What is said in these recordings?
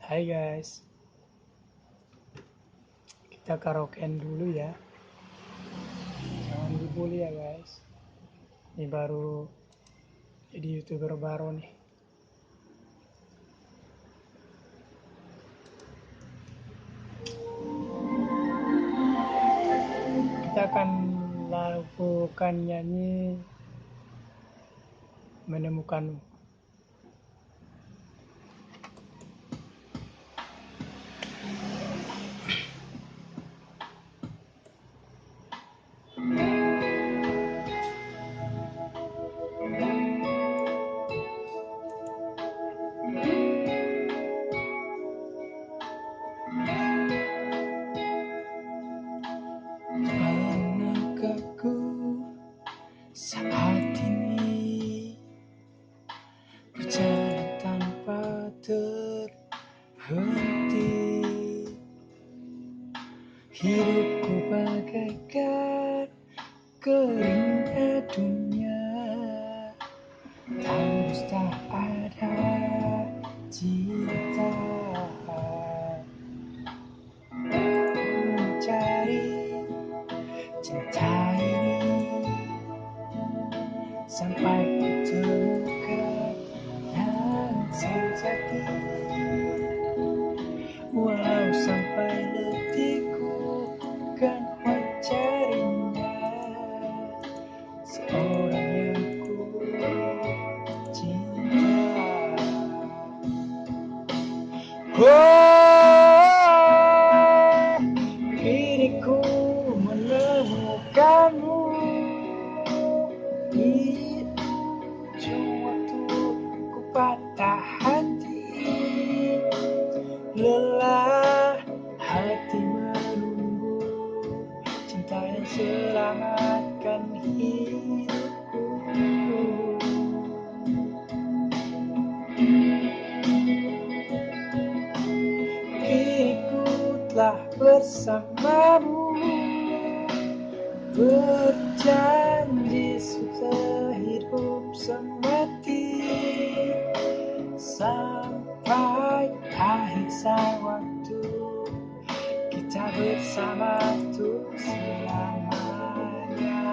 Hai guys, kita karaokean dulu ya. Jangan dibully ya guys. Ini baru jadi YouTuber baru nih. Kita akan lakukan nyanyi Menemukanmu. Manakah ku saat ini berjalan tanpa terhenti, hidupku bagaikan keringnya dunia, tandus tak ada cinta. Mencari cinta ini sampai ku temukan yang sejati. Walau sampai letihku kan mencarinya, seorang yang ku cinta. Oh, kini ku menemukanmu di ujung waktu ku patah hati, lelah hati menunggu cinta yang selamatkan hidupku. Kini ku telah bersamamu, berjanji sehidup semati, sampai akhir waktu kita bersama untuk selamanya.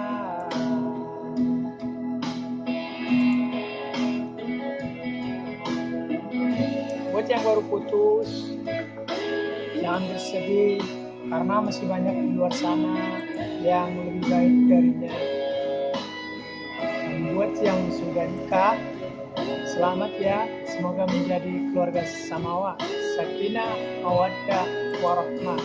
Buat yang baru putus, jangan bersedih karena masih banyak di luar sana yang lebih baik darinya. Dan buat yang sudah nikah, selamat ya, semoga menjadi keluarga samawa, sakinah, mawaddah, warahmah.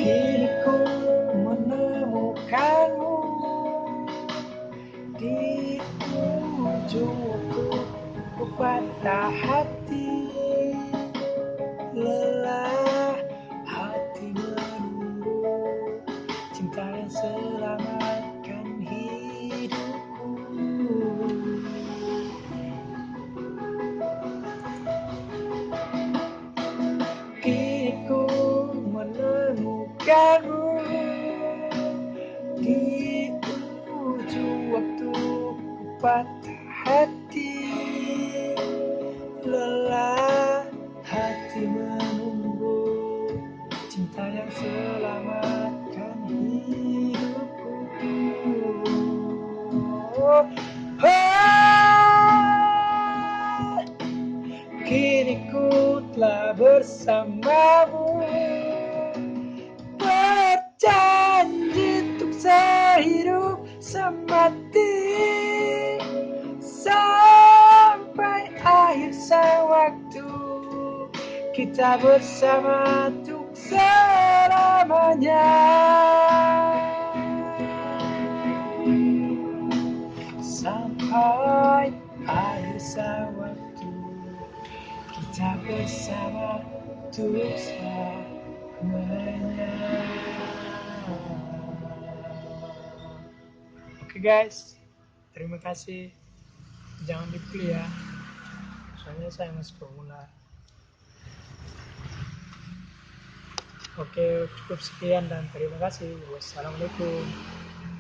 Kini ku menemukanmu di ujung waktu ku patah hati, lelah hati menunggu cinta yang selamatkan hidupku. Kini ku menemukanmu di ujung waktu ku patah hati, lelah hati menunggu cinta yang selamatkan hidupku. Oh, kini ku telah bersamamu, berjanji untuk sehidup semati, sampai akhir waktu kita bersama untuk selamanya. Sampai akhir waktu kita bersama untuk selamanya. Oke guys, terima kasih. Jangan dibully ya, soalnya saya masih pemula. Oke, cukup sekian dan terima kasih. Wassalamualaikum.